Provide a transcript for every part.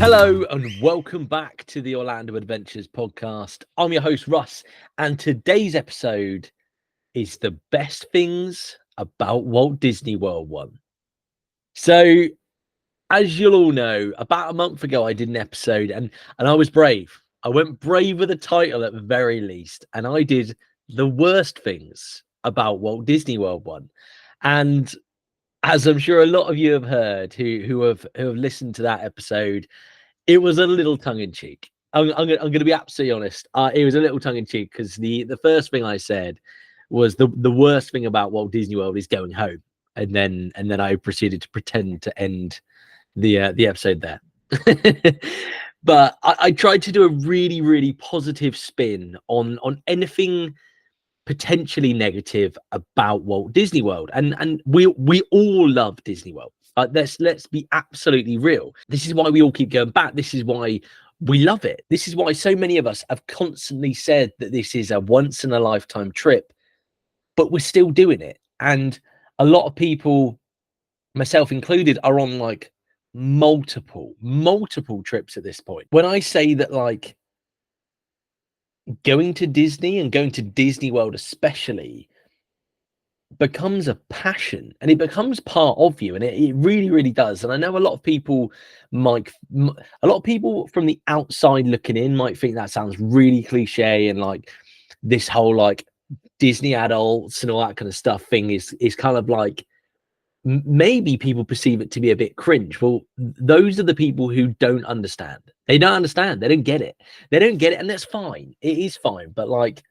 Hello and welcome back to the Orlando Adventures podcast. I'm your host, Russ, and today's episode is the best things about Walt Disney World one. So, as you'll all know, about a month ago, I did an episode and I was brave. I went brave with the title at the very least, and I did the worst things about Walt Disney World one. And as I'm sure a lot of you have heard who have listened to that episode, it was a little tongue-in-cheek. I'm going to be absolutely honest. It was a little tongue-in-cheek because the first thing I said was the worst thing about Walt Disney World is going home, and then I proceeded to pretend to end the episode there. But I tried to do a really positive spin on anything potentially negative about Walt Disney World, and we all love Disney World. Let's be absolutely real. This is why we all keep going back. This is why we love it. This is why so many of us have constantly said that this is a once in a lifetime trip, but we're still doing it. And a lot of people, myself included, are on like multiple trips at this point. When I say that, like, going to Disney and going to Disney World especially becomes a passion, and it becomes part of you, and it really does. And I know a lot of people from the outside looking in might think that sounds really cliche, and like this whole like Disney adults and all that kind of stuff thing is kind of like, maybe people perceive it to be a bit cringe. Well, those are the people who don't understand. They don't understand. They don't get it, and that's fine. It is fine. But like,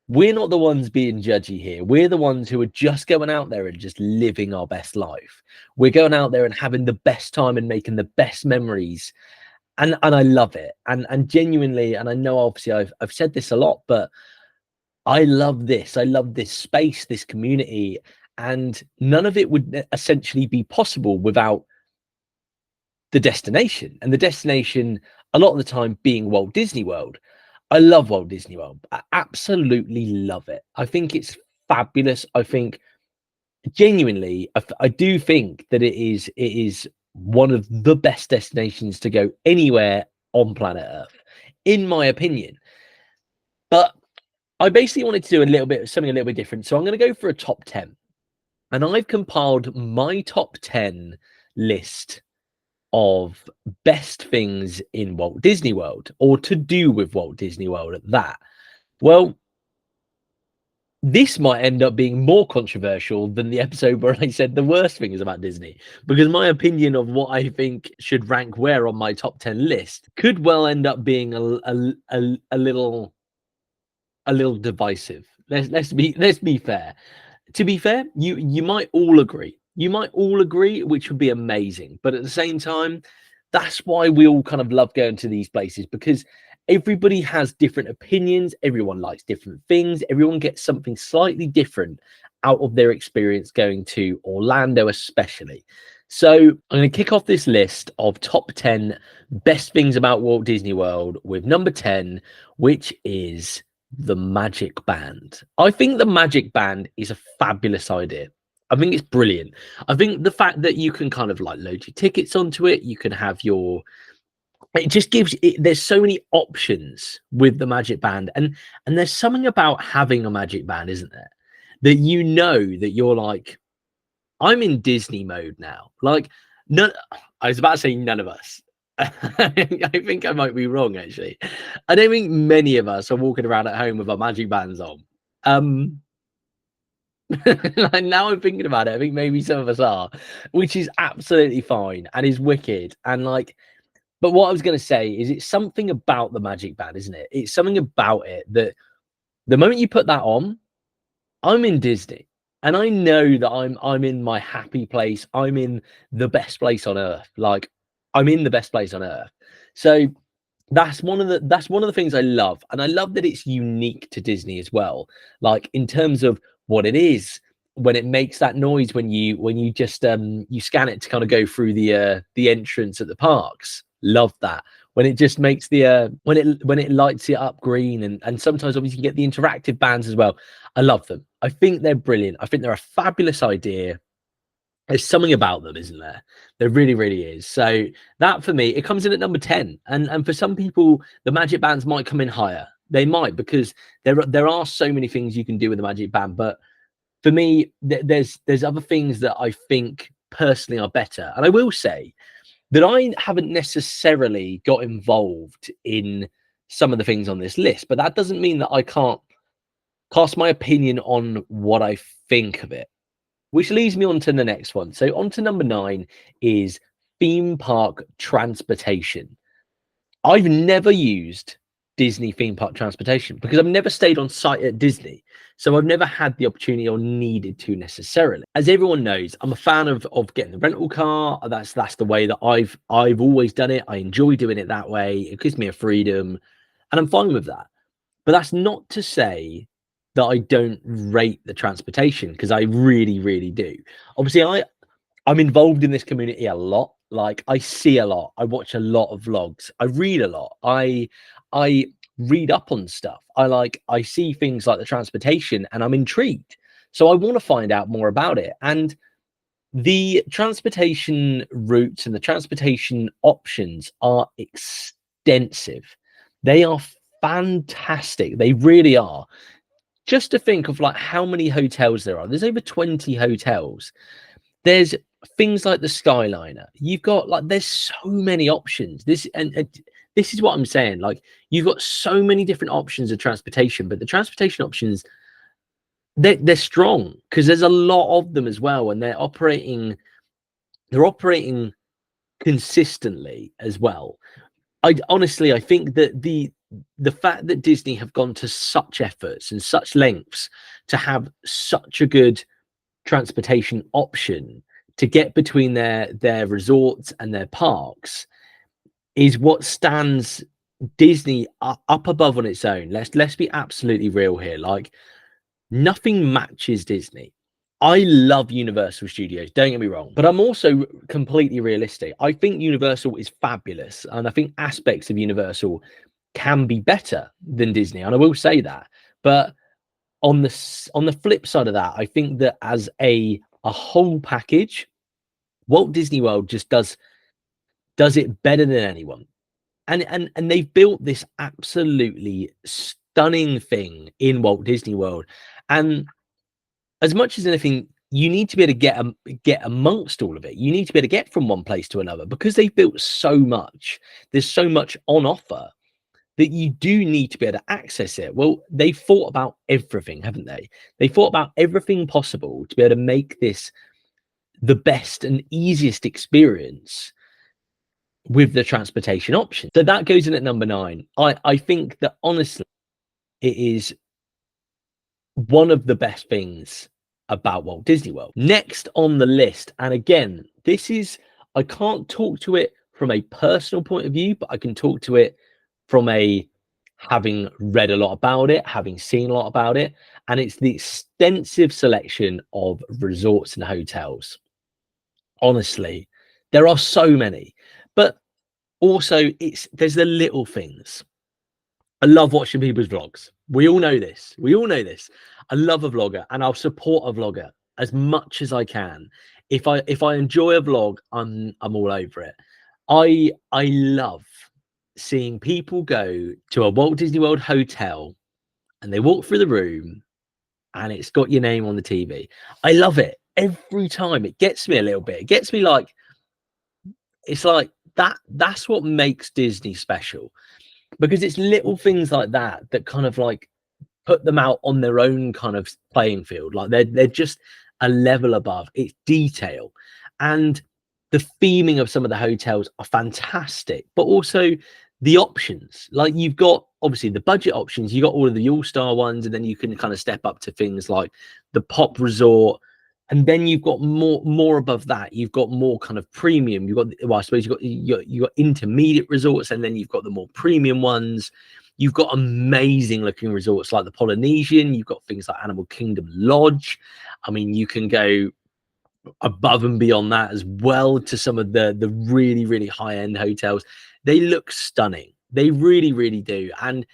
we're not the ones being judgy here. We're the ones who are just going out there and just living our best life. We're going out there and having the best time and making the best memories. And I love it. And genuinely, and I know obviously I've said this a lot, but I love this. I love this space, this community, and none of it would essentially be possible without the destination. And the destination, a lot of the time, being Walt Disney World. I love Walt Disney World. I absolutely love it. I think it's fabulous. I think genuinely, I do think that it is one of the best destinations to go anywhere on planet Earth, in my opinion. But I basically wanted to do something a little bit different. So I'm going to go for a top 10. And I've compiled my top 10 list of best things in Walt Disney World, or to do with Walt Disney World at that. Well, this might end up being more controversial than the episode where I said the worst things about Disney, because my opinion of what I think should rank where on my top 10 list could well end up being a little divisive. Let's be fair. To be fair, you might all agree. You might all agree, which would be amazing. But at the same time, that's why we all kind of love going to these places, because everybody has different opinions. Everyone likes different things. Everyone gets something slightly different out of their experience going to Orlando, especially. So I'm going to kick off this list of top 10 best things about Walt Disney World with number 10, which is the Magic Band. I think the Magic Band is a fabulous idea. I think it's brilliant. I think the fact that you can kind of like load your tickets onto it, you can have it just gives it, there's so many options with the Magic Band, and there's something about having a Magic Band, isn't there, that you know that you're like, I'm in Disney mode now. Like, none, I was about to say none of us. I think I might be wrong, actually. I don't think many of us are walking around at home with our Magic Bands on. Now I'm thinking about it, I think maybe some of us are, which is absolutely fine and is wicked. And like, but what I was going to say is, it's something about the Magic Band, isn't it? It's something about it that the moment you put that on, I'm in Disney, and I know that I'm in my happy place. I'm in the best place on earth. Like, I'm in the best place on earth. So that's one of the things I love, and I love that it's unique to Disney as well. Like, in terms of what it is, when it makes that noise when you just you scan it to kind of go through the entrance at the parks. Love that. When it just makes the when it lights it up green, and sometimes obviously you get the interactive bands as well. I love them. I think they're brilliant. I think they're a fabulous idea. There's something about them, isn't there? There really, really is. So that for me, it comes in at number 10. And for some people, the magic bands might come in higher. They might, because there are so many things you can do with the magic band. But for me, there's other things that I think personally are better. And I will say that I haven't necessarily got involved in some of the things on this list, but that doesn't mean that I can't cast my opinion on what I think of it. Which leads me on to the next one. So on to number 9 is theme park transportation. I've never used Disney theme park transportation because I've never stayed on site at Disney. So I've never had the opportunity or needed to necessarily. As everyone knows, I'm a fan of getting the rental car. That's the way that I've always done it. I enjoy doing it that way. It gives me a freedom, and I'm fine with that. But that's not to say that I don't rate the transportation, because I really, really do. Obviously, I'm involved in this community a lot. Like, I see a lot. I watch a lot of vlogs. I read a lot. I read up on stuff. I see things like the transportation, and I'm intrigued. So I want to find out more about it. And the transportation routes and the transportation options are extensive. They are fantastic. They really are. Just to think of like how many hotels there are. There's over 20 hotels. There's things like the Skyliner. You've got like, there's so many options. This is what I'm saying. Like, you've got so many different options of transportation, but the transportation options, they're strong because there's a lot of them as well, and they're operating consistently as well. I think that the fact that Disney have gone to such efforts and such lengths to have such a good transportation option to get between their resorts and their parks is what stands Disney up above on its own. Let's be absolutely real here. Like, nothing matches Disney. I love Universal Studios, don't get me wrong, but I'm also completely realistic. I think Universal is fabulous, and I think aspects of Universal can be better than Disney, and I will say that. But on the flip side of that, I think that as a whole package, Walt Disney World just does it better than anyone. And they've built this absolutely stunning thing in Walt Disney World. And as much as anything, you need to be able to get amongst all of it. You need to be able to get from one place to another, because they've built so much. There's so much on offer that you do need to be able to access it. Well, they thought about everything, haven't they? They thought about everything possible to be able to make this the best and easiest experience with the transportation option. So that goes in at number 9. I think that honestly, it is one of the best things about Walt Disney World. Next on the list, and again, I can't talk to it from a personal point of view, but I can talk to it from having read a lot about it, having seen a lot about it, and it's the extensive selection of resorts and hotels. Honestly, there are so many, but also there's the little things. I love watching people's vlogs. We all know this. I love a vlogger, and I'll support a vlogger as much as I can. If I enjoy a vlog, I'm all over it. I love seeing people go to a Walt Disney World hotel and they walk through the room and it's got your name on the TV. I love it every time. It gets me a little bit. It gets me like, it's like that's what makes Disney special, because it's little things like that kind of like put them out on their own kind of playing field. Like, they're just a level above. It's detail, and the theming of some of the hotels are fantastic, but also the options. Like, you've got obviously the budget options, you got all of the all-star ones, and then you can kind of step up to things like the Pop Resort, and then you've got more above that. You've got more kind of premium. You've got, well, I suppose you got intermediate resorts, and then you've got the more premium ones. You've got amazing looking resorts like the Polynesian. You've got things like Animal Kingdom Lodge. I mean, you can go above and beyond that as well to some of the really, really high end hotels. They look stunning. They really, really do. And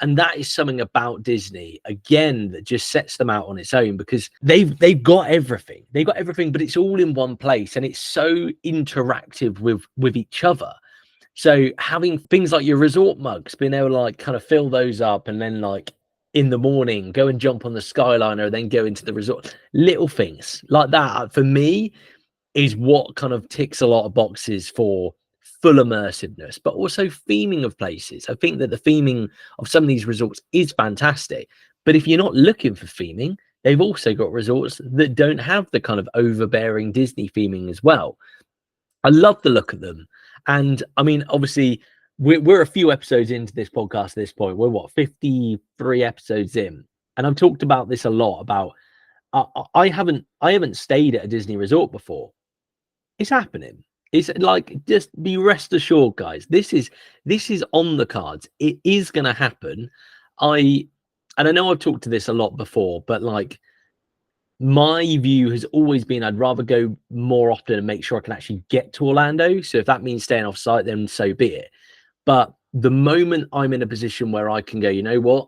And that is something about Disney, again, that just sets them out on its own, because they've got everything. They've got everything, but it's all in one place, and it's so interactive with each other. So having things like your resort mugs, being able to like kind of fill those up, and then like in the morning go and jump on the Skyliner, then go into the resort. Little things like that for me is what kind of ticks a lot of boxes for full immersiveness, but also theming of places. I think that the theming of some of these resorts is fantastic, but if you're not looking for theming, they've also got resorts that don't have the kind of overbearing Disney theming as well. I love the look of them. And I mean, obviously, we're a few episodes into this podcast at this point. We're what, 53 episodes in, and I've talked about this a lot. About I haven't stayed at a Disney resort before. It's happening. It's like, just be rest assured, guys. This is on the cards. It is going to happen. And I know I've talked to this a lot before, but like, my view has always been I'd rather go more often and make sure I can actually get to Orlando. So if that means staying off site, then so be it. But the moment I'm in a position where I can go, you know what,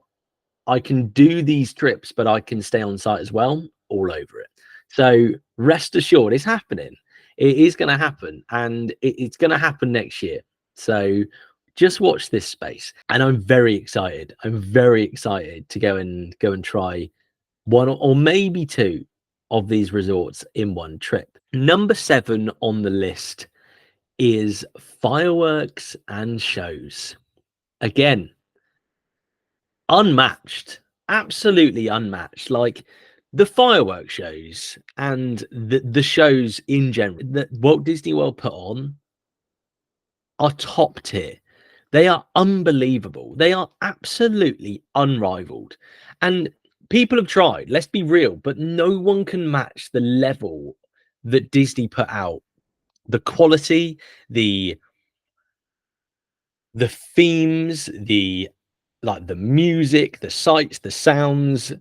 I can do these trips, but I can stay on site as well, all over it. So rest assured, it's happening. It is going to happen, and it's going to happen next year. So just watch this space, and I'm very excited. I'm very excited to go and try one or maybe two of these resorts in one trip. Number 7 on the list is fireworks and shows. Again, unmatched, absolutely unmatched. Like, the fireworks shows and the shows in general that Walt Disney World put on are top tier. They are unbelievable. They are absolutely unrivaled. And people have tried, let's be real, but no one can match the level that Disney put out. The quality, the themes, the music, the sights, the sounds,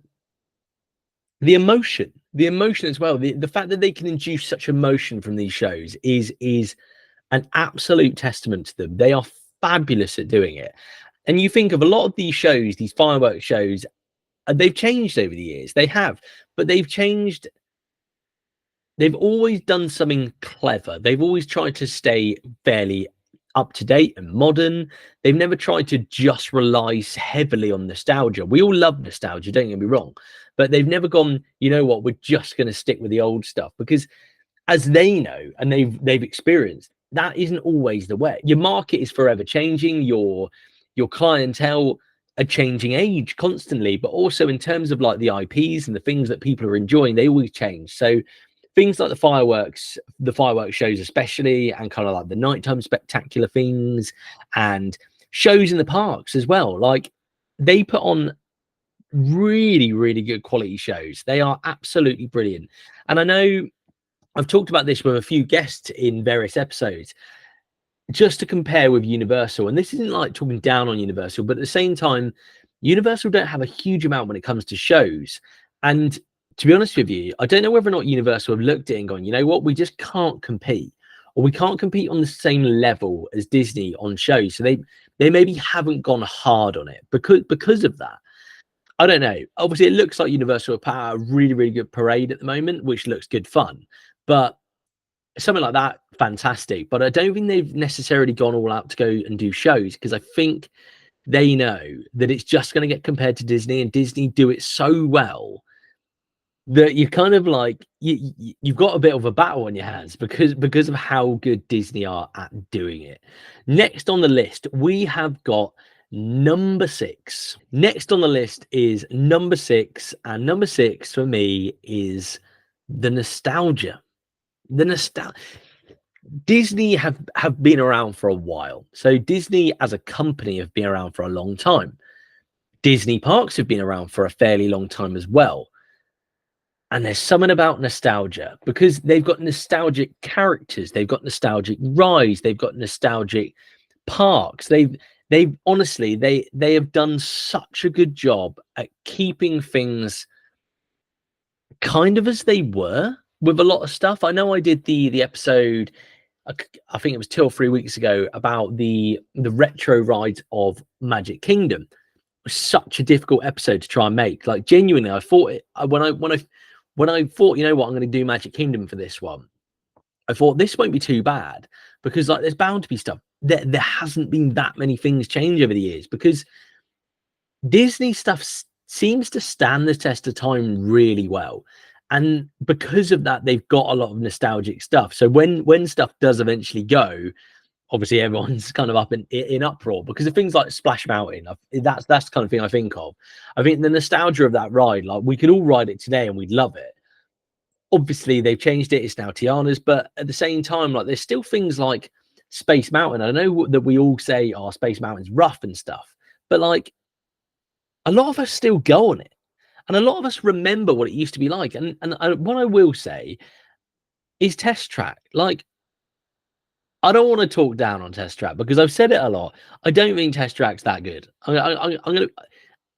the emotion as well. The fact that they can induce such emotion from these shows is an absolute testament to them. They are fabulous at doing it. And you think of a lot of these shows, these fireworks shows, they've changed over the years. They have, but they've changed. They've always done something clever. They've always tried to stay fairly up to date and modern. They've never tried to just rely heavily on nostalgia. We all love nostalgia, don't get me wrong, but they've never gone, you know what, we're just going to stick with the old stuff, because as they know and they've experienced, that isn't always the way. Your market is forever changing. Your clientele are changing age constantly, but also in terms of like the IPs and the things that people are enjoying, they always change. So things like the fireworks shows especially, and kind of like the nighttime spectacular things and shows in the parks as well. Like, they put on really, really good quality shows. They are absolutely brilliant. And I know I've talked about this with a few guests in various episodes, just to compare with Universal. And this isn't like talking down on Universal, but at the same time, Universal don't have a huge amount when it comes to shows. And to be honest with you, I don't know whether or not Universal have looked at it and gone, you know what, we just can't compete, or we can't compete on the same level as Disney on shows. So they maybe haven't gone hard on it because of that. I don't know. Obviously, it looks like Universal put out a really, really good parade at the moment, which looks good fun. But something like that, fantastic. But I don't think they've necessarily gone all out to go and do shows, because I think they know that it's just going to get compared to Disney, and Disney do it so well that you kind of like you've got a bit of a battle on your hands because of how good Disney are at doing it. Next on the list, we have got number 6. Next on the list is number 6, and number 6 for me is the nostalgia. Disney have been around for a while. So Disney as a company have been around for a long time. Disney parks have been around for a fairly long time as well. And there's something about nostalgia, because they've got nostalgic characters, they've got nostalgic rides, they've got nostalgic parks. They've honestly, they have done such a good job at keeping things kind of as they were with a lot of stuff. I know I did the episode, I think it was 2 or 3 weeks ago, about the retro rides of Magic Kingdom. was such a difficult episode to try and make. Like genuinely, I thought it when I thought, you know what, I'm going to do Magic Kingdom for this one. I thought this won't be too bad because like there's bound to be stuff. There hasn't been that many things change over the years because Disney stuff seems to stand the test of time really well. And because of that, they've got a lot of nostalgic stuff. So when stuff does eventually go, obviously everyone's kind of up in uproar because of things like Splash Mountain. That's the kind of thing I think of. I think the nostalgia of that ride, like we could all ride it today and we'd love it. Obviously they've changed it, it's now Tiana's, but at the same time, like there's still things like Space Mountain. I know that we all say, oh, Space Mountain's rough and stuff, but like a lot of us still go on it. And a lot of us remember what it used to be like. And what I will say is Test Track. Like, I don't want to talk down on Test Track because I've said it a lot. I don't think Test Track's that good. I'm gonna,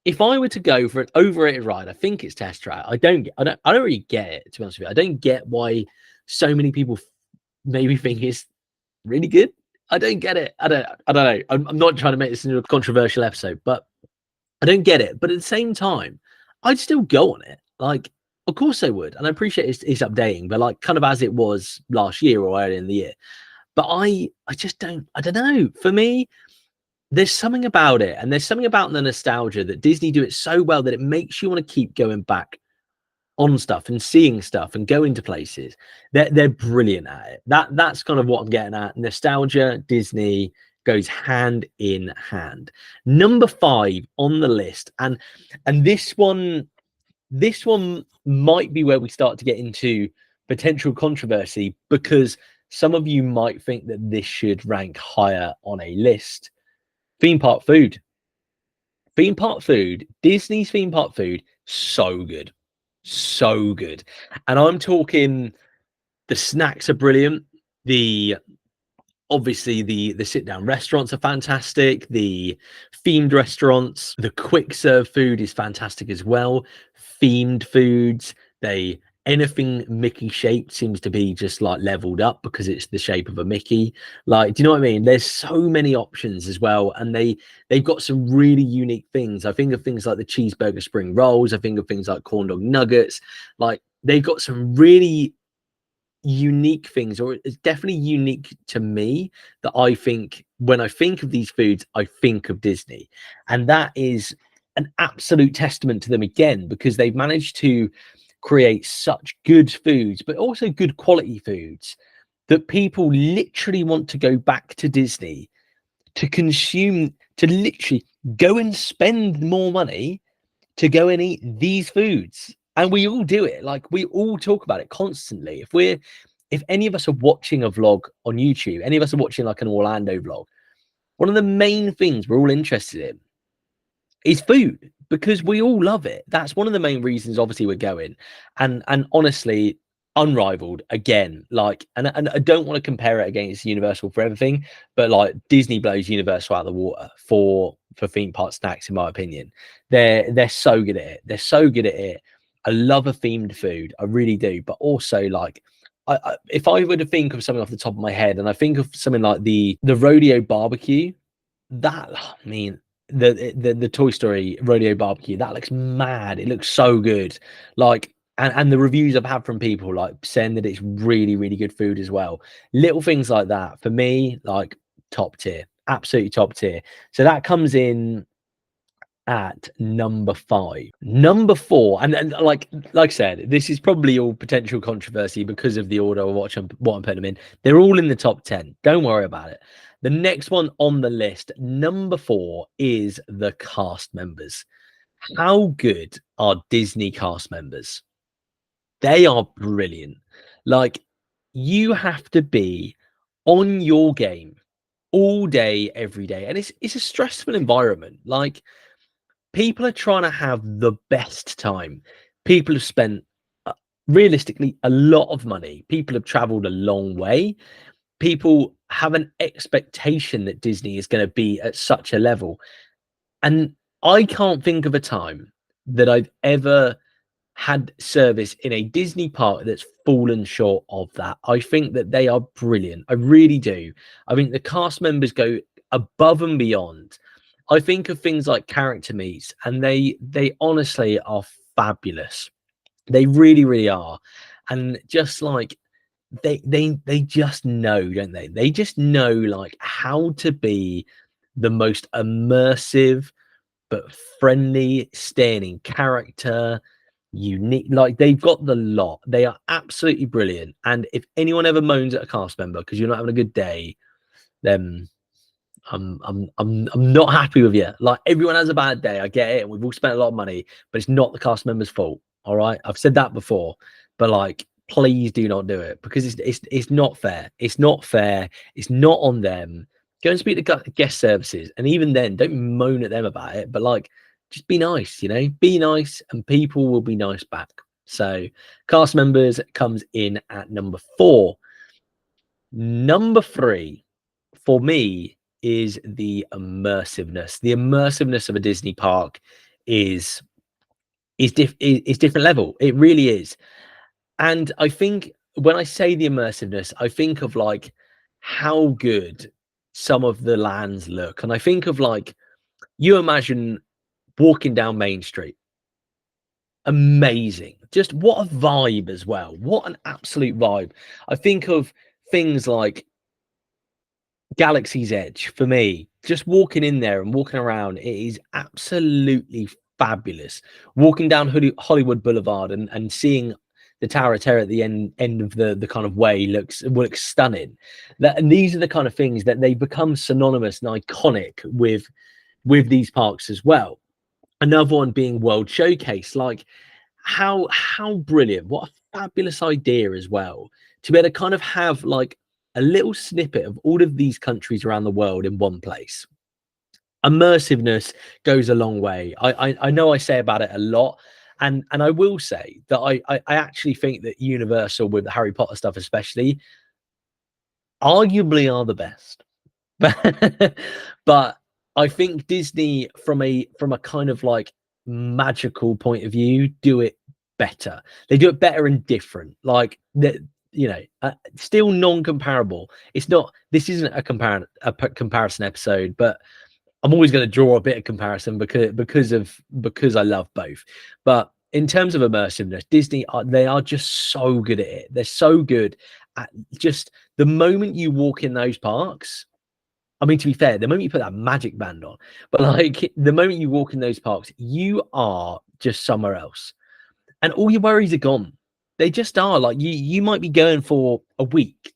if I were to go for an overrated ride, I think it's Test Track. I don't really get it, to be honest with you. I don't get why so many people maybe think it's really good. I don't get it. I don't know. I'm not trying to make this into a controversial episode, but I don't get it. But at the same time, I'd still go on it. Like, of course I would. And I appreciate it's updating, but like kind of as it was last year or earlier in the year. But I just don't know. For me, there's something about it, and there's something about the nostalgia that Disney do it so well that it makes you want to keep going back on stuff and seeing stuff and going to places. They're brilliant at it. That's kind of what I'm getting at. Nostalgia, Disney goes hand in hand. Number 5 on the list, and this one might be where we start to get into potential controversy because some of you might think that this should rank higher on a list. Theme park food. Theme park food, Disney's theme park food, so good. So good. And I'm talking the snacks are brilliant. Obviously the sit down restaurants are fantastic. The themed restaurants, the quick serve food is fantastic as well. Themed foods, anything Mickey shaped seems to be just like leveled up because it's the shape of a Mickey. Like, do you know what I mean? There's so many options as well, and they've got some really unique things. I think of things like the cheeseburger spring rolls. I think of things like corn dog nuggets. Like, they've got some really unique things, or it's definitely unique to me, that I think when I think of these foods, I think of Disney. And that is an absolute testament to them again, because they've managed to create such good foods, but also good quality foods that people literally want to go back to Disney to consume, to literally go and spend more money to go and eat these foods. And we all do it. Like, we all talk about it constantly. If any of us are watching a vlog on YouTube, any of us are watching like an Orlando vlog, one of the main things we're all interested in is food, because we all love it. That's one of the main reasons obviously we're going. And honestly, unrivaled again. Like, and I don't want to compare it against Universal for everything, but like Disney blows Universal out of the water for theme park snacks, in my opinion. They're so good at it. They're so good at it. I love a themed food, I really do. But also, like, if I were to think of something off the top of my head, and I think of something like the rodeo barbecue, that, I mean, the Toy Story rodeo barbecue, that looks mad. It looks so good. Like, and the reviews I've had from people like saying that it's really, really good food as well. Little things like that, for me, like top tier, absolutely top tier. So that comes in at number 5. Number 4, and like I said, this is probably all potential controversy because of the order of what I'm putting them in. They're all in the top 10. Don't worry about it. The next one on the list, number 4, is the cast members. How good are Disney cast members? They are brilliant. Like, you have to be on your game all day, every day. And it's a stressful environment. Like, people are trying to have the best time. People have spent realistically a lot of money. People have traveled a long way. People have an expectation that Disney is going to be at such a level. And I can't think of a time that I've ever had service in a Disney park that's fallen short of that. I think that they are brilliant. I really do. I think the cast members go above and beyond. I think of things like character meets, and they honestly are fabulous. They really, really are. And just like they just know, don't they? They just know like how to be the most immersive but friendly, staying in character, unique. Like they've got the lot. They are absolutely brilliant. And if anyone ever moans at a cast member because you're not having a good day, then I'm not happy with you. Like everyone has a bad day. I get it, and we've all spent a lot of money, but it's not the cast member's fault. All right, I've said that before, but like, please do not do it because it's not fair. It's not fair. It's not on them. Go and speak to guest services, and even then, don't moan at them about it. But like, just be nice. You know, be nice, and people will be nice back. So, cast members comes in at number 4. Number 3 for me is the immersiveness. The immersiveness of a Disney park is different level. It really is. And I think when I say the immersiveness, I think of like how good some of the lands look. And I think of like, you imagine walking down Main Street. Amazing. Just what a vibe as well. What an absolute vibe. I think of things like Galaxy's Edge for me. Just walking in there and walking around, it is absolutely fabulous. Walking down Hollywood Boulevard and seeing the Tower of Terror at the end of the kind of way looks stunning. And these are the kind of things that they become synonymous and iconic with these parks as well. Another one being World Showcase. Like how brilliant! What a fabulous idea as well to be able to kind of have like a little snippet of all of these countries around the world in one place. Immersiveness goes a long way. I know I say about it a lot, and I will say that I actually think that Universal with the Harry Potter stuff especially arguably are the best. But I think Disney from a kind of like magical point of view do it better. They do it better and different. Like that, you know, still non-comparable. It's not. This isn't a comparison episode, but I'm always going to draw a bit of comparison because I love both. But in terms of immersiveness, Disney they are just so good at it. They're so good at just the moment you walk in those parks. I mean, to be fair, the moment you put that magic band on, but like the moment you walk in those parks, you are just somewhere else, and all your worries are gone. They just are. Like you might be going for a week,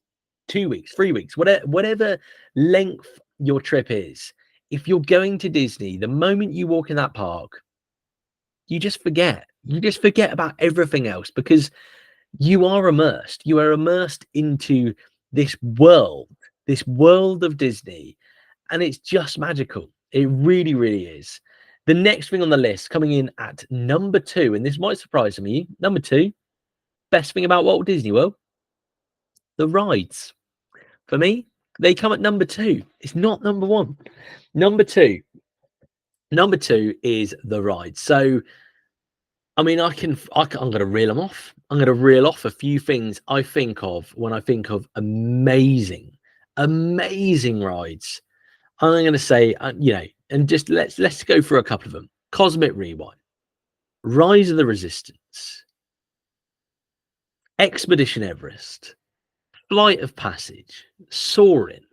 2 weeks, 3 weeks, whatever length your trip is. If you're going to Disney, the moment you walk in that park, you just forget. You just forget about everything else because you are immersed. You are immersed into this world of Disney, and it's just magical. It really, really is. The next thing on the list, coming in at number 2, and this might surprise some of you, number 2, best thing about Walt Disney World, the rides. For me, they come at number 2. It's not number 1. Number 2 is the rides. So I mean, I'm going to reel them off. I'm going to reel off a few things I think of when I think of amazing rides. I'm going to say, you know, and just let's go through a couple of them. Cosmic Rewind, Rise of the Resistance, Expedition Everest, Flight of Passage, Soarin',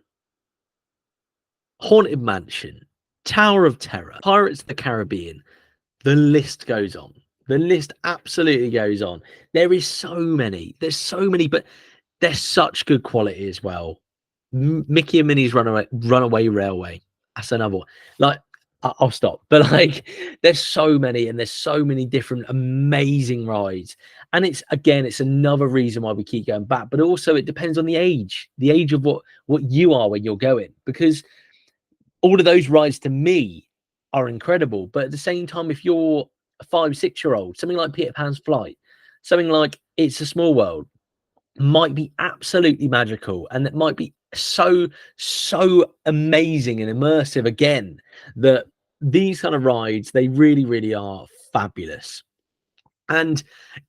Haunted Mansion, Tower of Terror, Pirates of the Caribbean. The list goes on. The list absolutely goes on. There is so many. There's so many, but they're such good quality as well. Mickey and Minnie's Runaway Railway. That's another one. Like, I'll stop. But like, there's so many, and there's so many different amazing rides. And it's another reason why we keep going back. But also, it depends on the age of what you are when you're going, because all of those rides to me are incredible. But at the same time, if you're a 5-6-year-old, something like Peter Pan's Flight, something like It's a Small World might be absolutely magical, and it might be so amazing and immersive again, that these kind of rides, they really, really are fabulous. And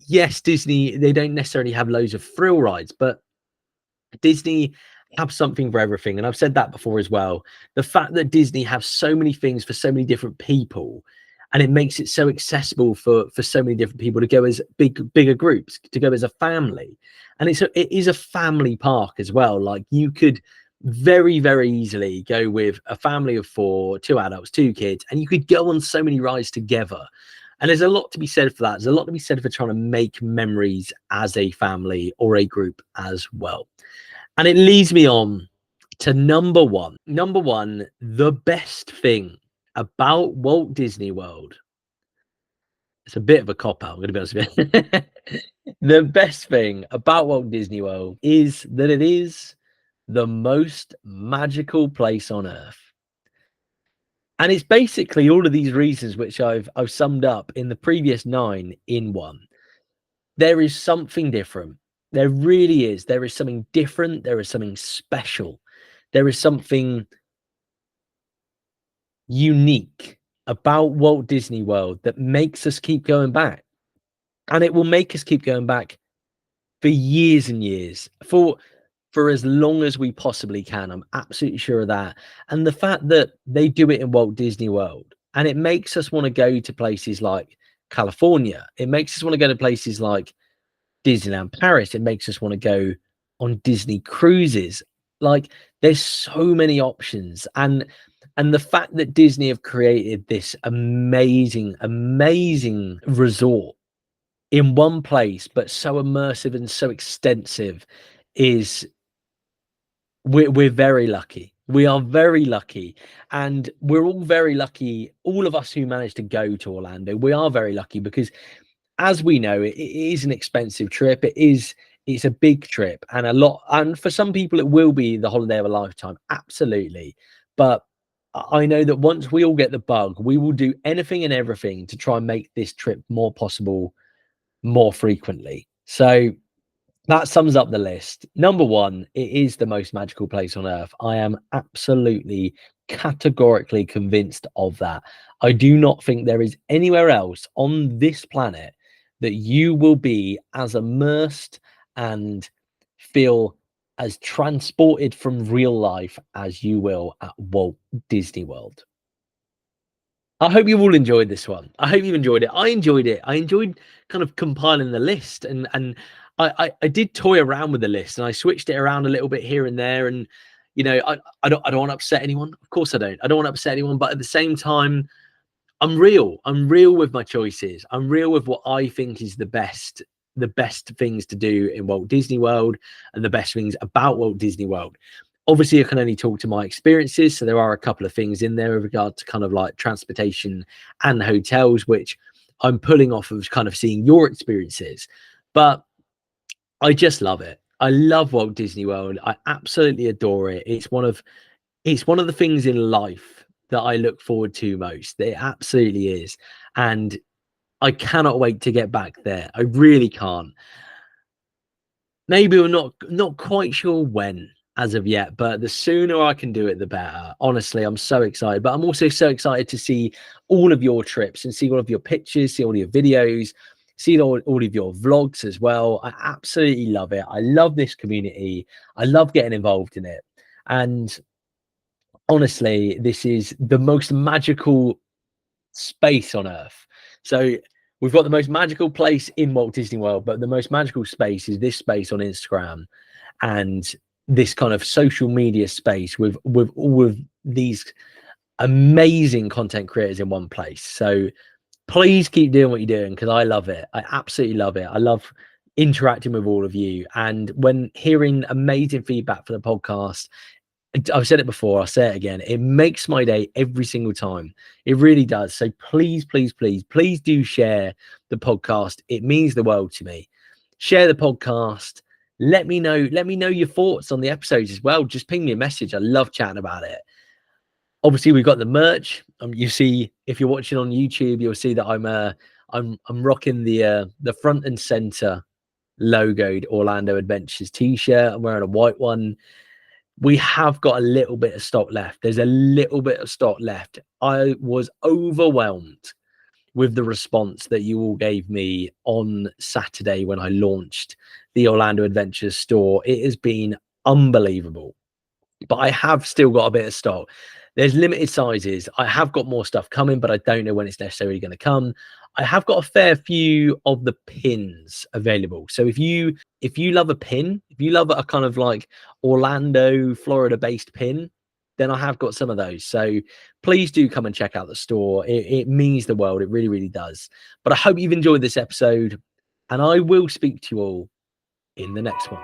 yes, Disney, they don't necessarily have loads of thrill rides, but Disney have something for everything. And I've said that before as well. The fact that Disney have so many things for so many different people, and it makes it so accessible for so many different people to go as bigger groups, to go as a family. And it is a family park as well. Like, you could very easily go with a family of 4, 2 adults, 2 kids, and you could go on so many rides together. And there's a lot to be said for that. There's a lot to be said for trying to make memories as a family or a group as well. And it leads me on to number one. Number one, the best thing about Walt Disney World. It's a bit of a cop-out, I'm going to be honest with you. The best thing about Walt Disney World is that it is the most magical place on earth. And it's basically all of these reasons which I've summed up in the previous 9 in one. There is something different. There really is. There is something different. There is something special. There is something unique about Walt Disney World that makes us keep going back. And it will make us keep going back for years and years, for as long as we possibly can. I'm absolutely sure of that. And the fact that they do it in Walt Disney World, and it makes us want to go to places like California. It makes us want to go to places like Disneyland Paris. It makes us want to go on Disney cruises. Like, there's so many options. And the fact that Disney have created this amazing resort in one place, but so immersive and so extensive, is we're very lucky. We are very lucky, and we're all very lucky. All of us who managed to go to Orlando, we are very lucky because, as we know, it is an expensive trip. It's a big trip, and for some people it will be the holiday of a lifetime, absolutely. But I know that once we all get the bug, we will do anything and everything to try and make this trip more possible, more frequently. So that sums up the list. Number one, it is the most magical place on earth. I am absolutely categorically convinced of that. I do not think there is anywhere else on this planet that you will be as immersed and feel as transported from real life as you will at Walt Disney World. I hope you all enjoyed this one. I hope you enjoyed it. I enjoyed it. I enjoyed kind of compiling the list, and I did toy around with the list, and I switched it around a little bit here and there. And I don't want to upset anyone. Of course I don't. I don't want to upset anyone, but at the same time, I'm real. I'm real with my choices. I'm real with what I think is the best things to do in Walt Disney World and the best things about Walt Disney World. Obviously, I can only talk to my experiences, so there are a couple of things in there with regard to kind of like transportation and hotels, which I'm pulling off of kind of seeing your experiences. But I just love it. I love Walt Disney World. I absolutely adore it. It's one of the things in life that I look forward to most. It absolutely is. And I cannot wait to get back there. I really can't. Maybe we're not quite sure when as of yet, but the sooner I can do it, the better. Honestly, I'm so excited. But I'm also so excited to see all of your trips and see all of your pictures, see all your videos, see all of your vlogs as well. I absolutely love it. I love this community. I love getting involved in it. And honestly, this is the most magical space on earth. So we've got the most magical place in Walt Disney World, but the most magical space is this space on Instagram and this kind of social media space with all of these amazing content creators in one place. So please keep doing what you're doing, because I love it. I absolutely love it. I love interacting with all of you, and when hearing amazing feedback for the podcast, I've said it before, I'll say it again, it makes my day every single time. It really does. So please do share the podcast. It means the world to me. Share the podcast. Let me know your thoughts on the episodes as well. Just ping me a message. I love chatting about it. Obviously, we've got the merch. You see, if you're watching on YouTube, you'll see that I'm rocking the front and center logoed Orlando Adventures t-shirt. I'm wearing a white one. We have got a little bit of stock left. There's a little bit of stock left. I was overwhelmed with the response that you all gave me on Saturday when I launched the Orlando Adventures store. It has been unbelievable. but I have still got a bit of stock. There's limited sizes. I have got more stuff coming, but I don't know when it's necessarily going to come. I have got a fair few of the pins available. So if you love a pin, if you love a kind of like Orlando, Florida based pin, then I have got some of those. So please do come and check out the store. It means the world. It really, really does. But I hope you've enjoyed this episode, and I will speak to you all in the next one.